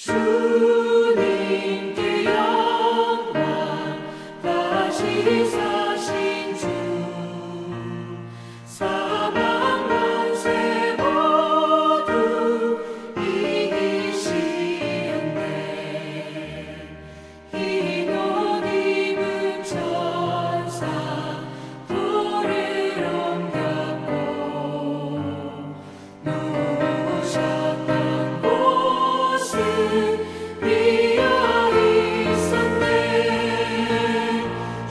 주님께 영광. 다시 사신 주 사망 권세 모두 이기시었네. 흰 옷 입은 천사 돌을 옮겼고 누우셨던 곳은 비어 있었네.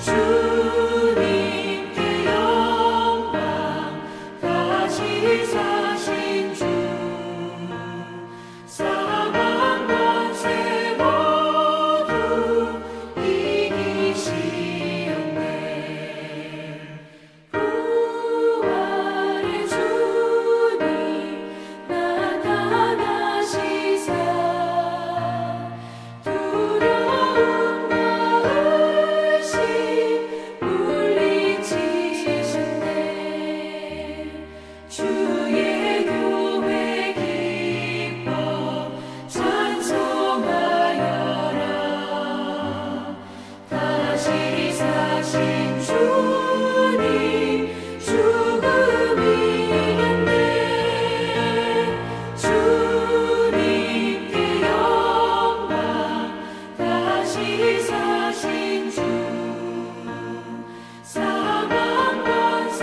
주님께 영광. 다시 사신 주 사망 권세 모두 이기시었네. 부활의 주님 나타나시사 두려움과 의심 물리치셨네. 주의 교회 기뻐 찬송하여라. 다시 사신 주님 죽음 이겼네. 주님께 영광. 다시 사신 주 사망 권세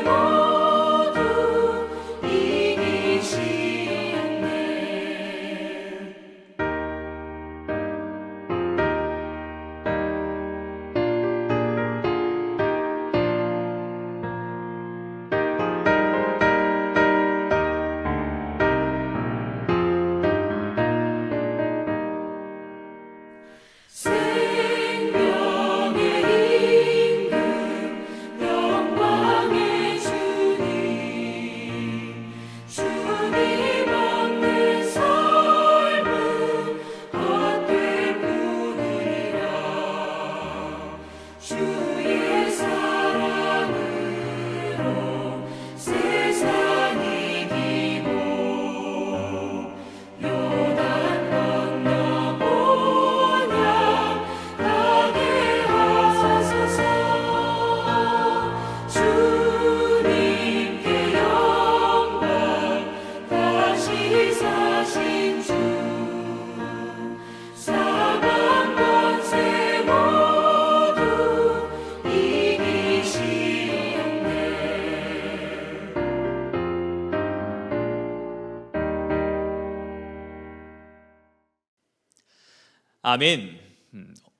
모두 이기시었네. 생명의 임금 영광의 주님. 주님 없는 삶은 헛될 뿐이라. 주의 사랑으로 세상 이기고 요단 건너 본향 가게 하소서. 주님께 영광. 다시 사신 주 사망 권세 모두 이기시었네. 아멘.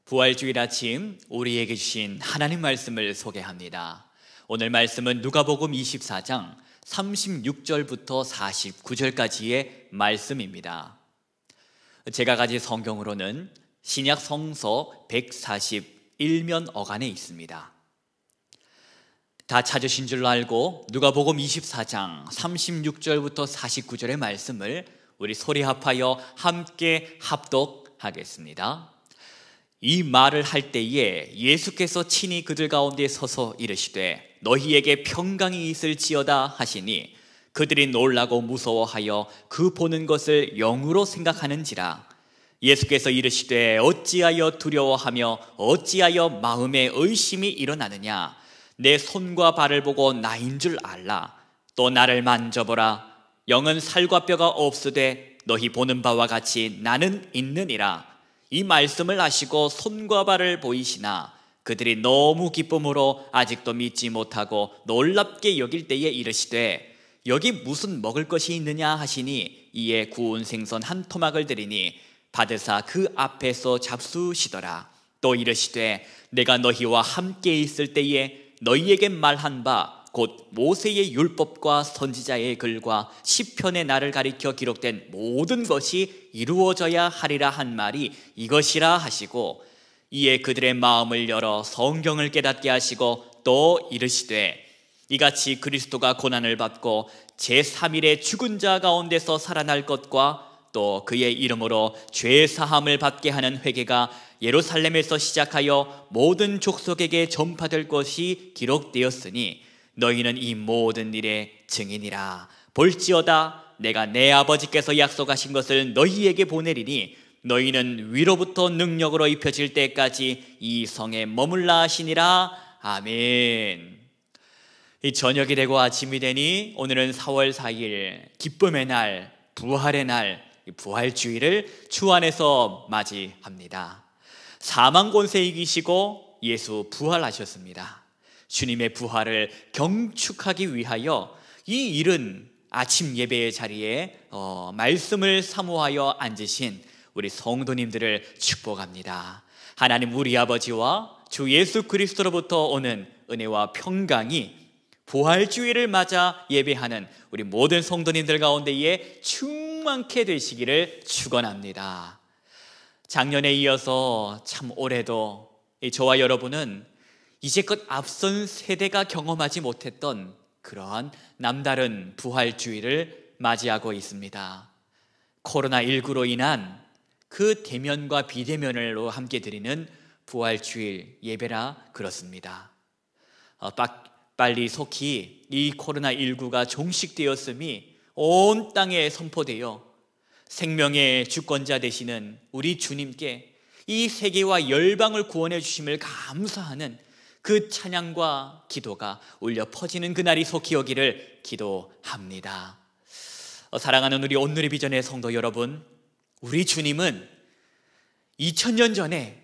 부활주일 아침 우리에게 주신 하나님 말씀을 소개합니다. 오늘 말씀은 누가복음 24장 36절부터 49절까지의 말씀입니다. 제가 가진 성경으로는 신약 성서 141면 어간에 있습니다. 다 찾으신 줄로 알고 누가복음 24장 36절부터 49절의 말씀을 우리 소리 합하여 함께 합독하겠습니다. 이 말을 할 때에 예수께서 친히 그들 가운데 서서 이르시되 너희에게 평강이 있을지어다 하시니 그들이 놀라고 무서워하여 그 보는 것을 영으로 생각하는지라. 예수께서 이르시되 어찌하여 두려워하며 어찌하여 마음에 의심이 일어나느냐. 내 손과 발을 보고 나인 줄 알라. 또 나를 만져보라. 영은 살과 뼈가 없으되 너희 보는 바와 같이 나는 있느니라. 이 말씀을 하시고 손과 발을 보이시나 그들이 너무 기쁨으로 아직도 믿지 못하고 놀랍게 여길 때에 이르시되 여기 무슨 먹을 것이 있느냐 하시니 이에 구운 생선 한 토막을 드리니 받으사 그 앞에서 잡수시더라. 또 이르시되 내가 너희와 함께 있을 때에 너희에게 말한 바 곧 모세의 율법과 선지자의 글과 시편의 나를 가리켜 기록된 모든 것이 이루어져야 하리라 한 말이 이것이라 하시고 이에 그들의 마음을 열어 성경을 깨닫게 하시고 또 이르시되 이같이 그리스도가 고난을 받고 제3일에 죽은 자 가운데서 살아날 것과 또 그의 이름으로 죄 사함을 받게 하는 회개가 예루살렘에서 시작하여 모든 족속에게 전파될 것이 기록되었으니 너희는 이 모든 일의 증인이라. 볼지어다 내가 내 아버지께서 약속하신 것을 너희에게 보내리니 너희는 위로부터 능력으로 입혀질 때까지 이 성에 머물라 하시니라. 아멘. 이 저녁이 되고 아침이 되니 오늘은 4월 4일 기쁨의 날, 부활의 날, 부활주의를 주 안에서 맞이합니다. 사망 권세 이기시고 예수 부활하셨습니다. 주님의 부활을 경축하기 위하여 이 이른 아침 예배의 자리에 말씀을 사모하여 앉으신 우리 성도님들을 축복합니다. 하나님 우리 아버지와 주 예수 그리스도로부터 오는 은혜와 평강이 부활주의를 맞아 예배하는 우리 모든 성도님들 가운데에 충만케 되시기를 축원합니다. 작년에 이어서 참 올해도 저와 여러분은 이제껏 앞선 세대가 경험하지 못했던 그러한 남다른 부활주의를 맞이하고 있습니다. 코로나19로 인한 그 대면과 비대면으로 함께 드리는 부활주일 예배라 그렇습니다. 빨리 속히 이 코로나19가 종식되었음이 온 땅에 선포되어 생명의 주권자 되시는 우리 주님께 이 세계와 열방을 구원해 주심을 감사하는 그 찬양과 기도가 울려 퍼지는 그날이 속히 오기를 기도합니다. 사랑하는 우리 온누리 비전의 성도 여러분, 우리 주님은 2000년 전에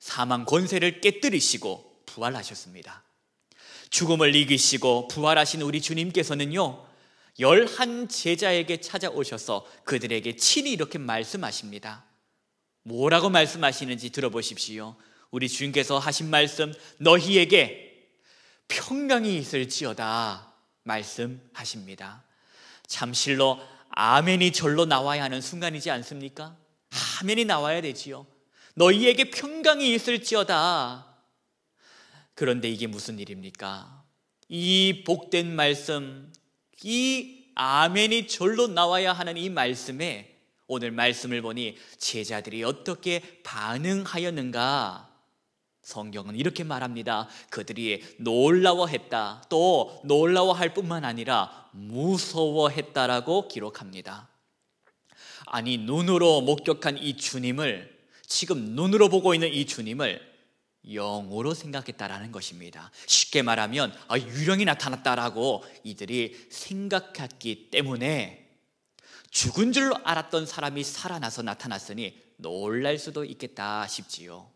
사망 권세를 깨뜨리시고 부활하셨습니다. 죽음을 이기시고 부활하신 우리 주님께서는요 11 제자에게 찾아오셔서 그들에게 친히 이렇게 말씀하십니다. 뭐라고 말씀하시는지 들어보십시오. 우리 주님께서 하신 말씀, 너희에게 평강이 있을지어다 말씀하십니다. 참실로 아멘이 절로 나와야 하는 순간이지 않습니까? 아멘이 나와야 되지요. 너희에게 평강이 있을지어다. 그런데 이게 무슨 일입니까? 이 복된 말씀, 이 아멘이 절로 나와야 하는 이 말씀에 오늘 말씀을 보니 제자들이 어떻게 반응하였는가? 성경은 이렇게 말합니다. 그들이 놀라워했다. 또 놀라워할 뿐만 아니라 무서워했다라고 기록합니다. 아니, 눈으로 목격한 이 주님을, 지금 눈으로 보고 있는 이 주님을 영으로 생각했다라는 것입니다. 쉽게 말하면 유령이 나타났다라고 이들이 생각했기 때문에 죽은 줄로 알았던 사람이 살아나서 나타났으니 놀랄 수도 있겠다 싶지요.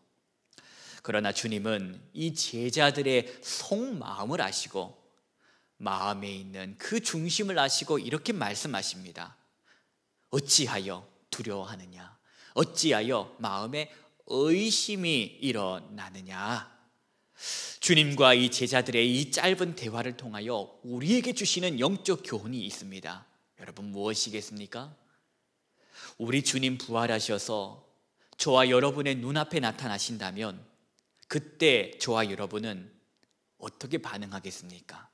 그러나 주님은 이 제자들의 속마음을 아시고 마음에 있는 그 중심을 아시고 이렇게 말씀하십니다. 어찌하여 두려워하느냐? 어찌하여 마음에 의심이 일어나느냐? 주님과 이 제자들의 이 짧은 대화를 통하여 우리에게 주시는 영적 교훈이 있습니다. 여러분, 무엇이겠습니까? 우리 주님 부활하셔서 저와 여러분의 눈앞에 나타나신다면 그때 저와 여러분은 어떻게 반응하겠습니까?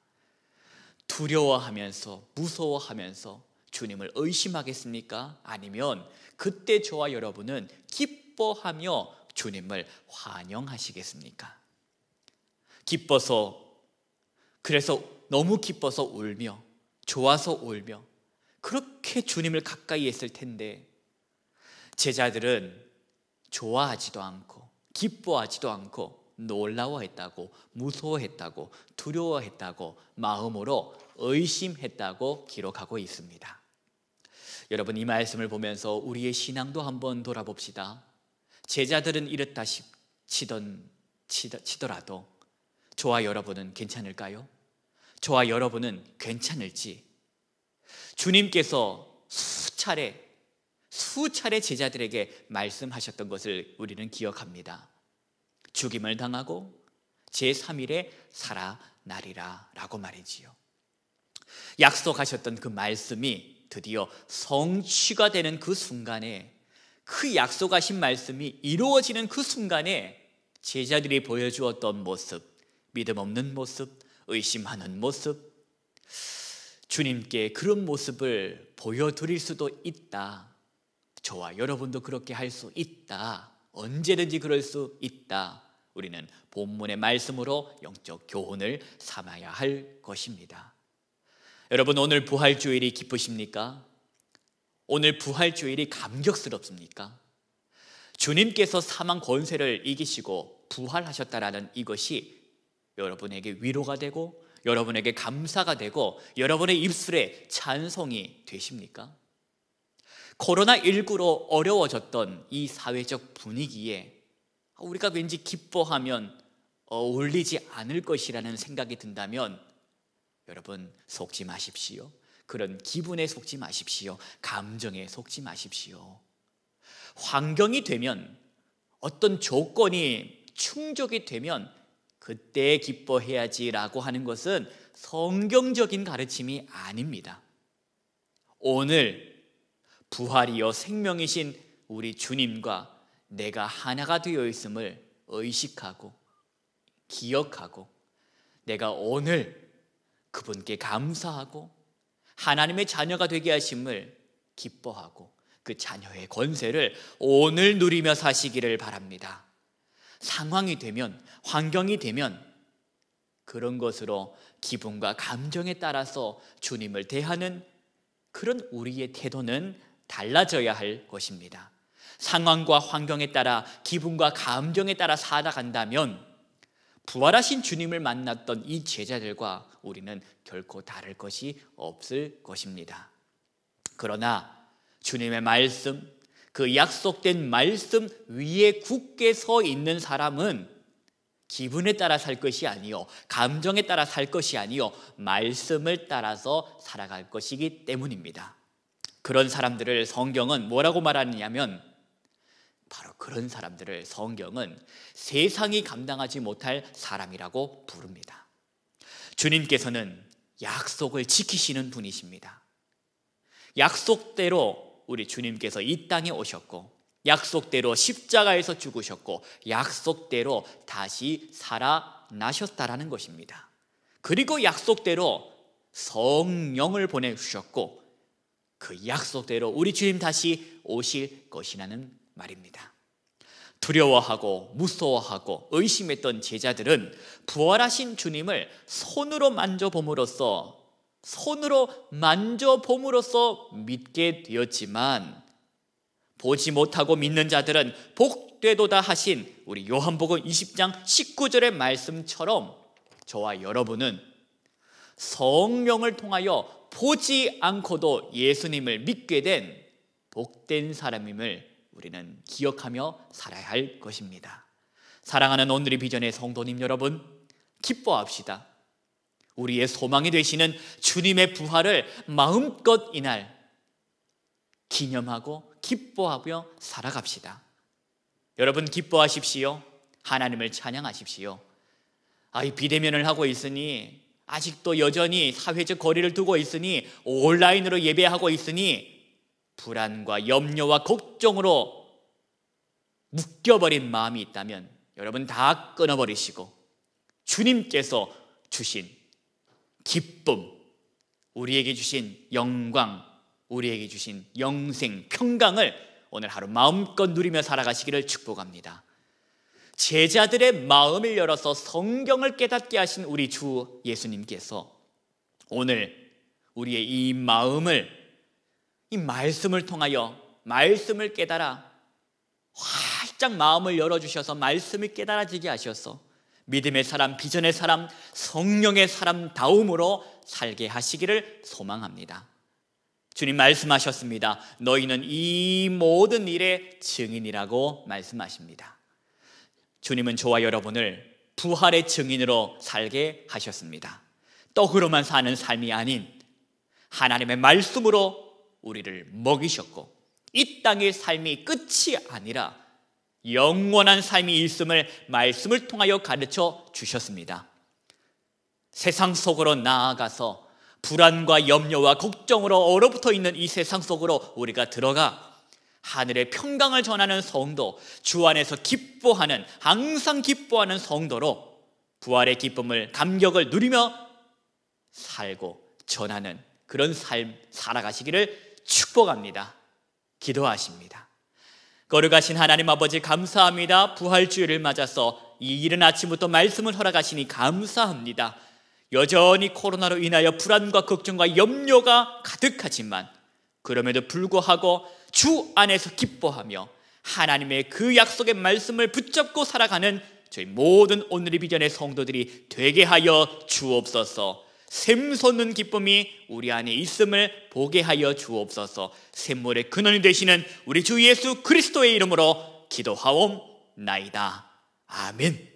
두려워하면서 무서워하면서 주님을 의심하겠습니까? 아니면 그때 저와 여러분은 기뻐하며 주님을 환영하시겠습니까? 기뻐서, 그래서 너무 기뻐서 울며 좋아서 울며 그렇게 주님을 가까이 했을 텐데 제자들은 좋아하지도 않고 기뻐하지도 않고 놀라워했다고, 무서워했다고, 두려워했다고, 마음으로 의심했다고 기록하고 있습니다. 여러분, 이 말씀을 보면서 우리의 신앙도 한번 돌아봅시다. 제자들은 이렇다 치더라도 저와 여러분은 괜찮을까요? 저와 여러분은 괜찮을지, 주님께서 수차례 제자들에게 말씀하셨던 것을 우리는 기억합니다. 죽임을 당하고 제3일에 살아나리라 라고 말이지요. 약속하셨던 그 말씀이 드디어 성취가 되는 그 순간에, 그 약속하신 말씀이 이루어지는 그 순간에 제자들이 보여주었던 모습, 믿음 없는 모습, 의심하는 모습, 주님께 그런 모습을 보여드릴 수도 있다. 저와 여러분도 그렇게 할 수 있다. 언제든지 그럴 수 있다. 우리는 본문의 말씀으로 영적 교훈을 삼아야 할 것입니다. 여러분, 오늘 부활주일이 기쁘십니까? 오늘 부활주일이 감격스럽습니까? 주님께서 사망 권세를 이기시고 부활하셨다라는 이것이 여러분에게 위로가 되고 여러분에게 감사가 되고 여러분의 입술에 찬송이 되십니까? 코로나19로 어려워졌던 이 사회적 분위기에 우리가 왠지 기뻐하면 어울리지 않을 것이라는 생각이 든다면 여러분 속지 마십시오. 그런 기분에 속지 마십시오. 감정에 속지 마십시오. 환경이 되면, 어떤 조건이 충족이 되면 그때 기뻐해야지라고 하는 것은 성경적인 가르침이 아닙니다. 오늘 부활이요 생명이신 우리 주님과 내가 하나가 되어 있음을 의식하고 기억하고 내가 오늘 그분께 감사하고 하나님의 자녀가 되게 하심을 기뻐하고 그 자녀의 권세를 오늘 누리며 사시기를 바랍니다. 상황이 되면, 환경이 되면 그런 것으로 기분과 감정에 따라서 주님을 대하는 그런 우리의 태도는 달라져야 할 것입니다. 상황과 환경에 따라, 기분과 감정에 따라 살아간다면 부활하신 주님을 만났던 이 제자들과 우리는 결코 다를 것이 없을 것입니다. 그러나 주님의 말씀, 그 약속된 말씀 위에 굳게 서 있는 사람은 기분에 따라 살 것이 아니요, 감정에 따라 살 것이 아니요, 말씀을 따라서 살아갈 것이기 때문입니다. 그런 사람들을 성경은 뭐라고 말하느냐면, 바로 그런 사람들을 성경은 세상이 감당하지 못할 사람이라고 부릅니다. 주님께서는 약속을 지키시는 분이십니다. 약속대로 우리 주님께서 이 땅에 오셨고, 약속대로 십자가에서 죽으셨고, 약속대로 다시 살아나셨다라는 것입니다. 그리고 약속대로 성령을 보내주셨고, 그 약속대로 우리 주님 다시 오실 것이라는 말입니다. 두려워하고 무서워하고 의심했던 제자들은 부활하신 주님을 손으로 만져봄으로써 믿게 되었지만, 보지 못하고 믿는 자들은 복되도다 하신 우리 요한복음 20장 19절의 말씀처럼 저와 여러분은 성령을 통하여 보지 않고도 예수님을 믿게 된 복된 사람임을 우리는 기억하며 살아야 할 것입니다. 사랑하는 오늘의 비전의 성도님 여러분, 기뻐합시다. 우리의 소망이 되시는 주님의 부활을 마음껏 이날 기념하고 기뻐하며 살아갑시다. 여러분 기뻐하십시오. 하나님을 찬양하십시오. 비대면을 하고 있으니, 아직도 여전히 사회적 거리를 두고 있으니, 온라인으로 예배하고 있으니 불안과 염려와 걱정으로 묶여버린 마음이 있다면 여러분 다 끊어버리시고 주님께서 주신 기쁨, 우리에게 주신 영광, 우리에게 주신 영생, 평강을 오늘 하루 마음껏 누리며 살아가시기를 축복합니다. 제자들의 마음을 열어서 성경을 깨닫게 하신 우리 주 예수님께서 오늘 우리의 이 마음을, 이 말씀을 통하여 말씀을 깨달아 활짝 마음을 열어주셔서 말씀을 깨달아지게 하셔서 믿음의 사람, 비전의 사람, 성령의 사람다움으로 살게 하시기를 소망합니다. 주님 말씀하셨습니다. 너희는 이 모든 일의 증인이라고 말씀하십니다. 주님은 저와 여러분을 부활의 증인으로 살게 하셨습니다. 떡으로만 사는 삶이 아닌 하나님의 말씀으로 우리를 먹이셨고, 이 땅의 삶이 끝이 아니라 영원한 삶이 있음을 말씀을 통하여 가르쳐 주셨습니다. 세상 속으로 나아가서 불안과 염려와 걱정으로 얼어붙어 있는 이 세상 속으로 우리가 들어가 하늘의 평강을 전하는 성도, 주 안에서 기뻐하는, 항상 기뻐하는 성도로 부활의 기쁨을, 감격을 누리며 살고 전하는 그런 삶 살아가시기를 축복합니다. 기도하십니다. 거룩하신 하나님 아버지 감사합니다. 부활주일을 맞아서 이 이른 아침부터 말씀을 허락하시니 감사합니다. 여전히 코로나로 인하여 불안과 걱정과 염려가 가득하지만 그럼에도 불구하고 주 안에서 기뻐하며 하나님의 그 약속의 말씀을 붙잡고 살아가는 저희 모든 오늘의 비전의 성도들이 되게 하여 주옵소서. 샘솟는 기쁨이 우리 안에 있음을 보게 하여 주옵소서. 샘물의 근원이 되시는 우리 주 예수 그리스도의 이름으로 기도하옵나이다. 아멘.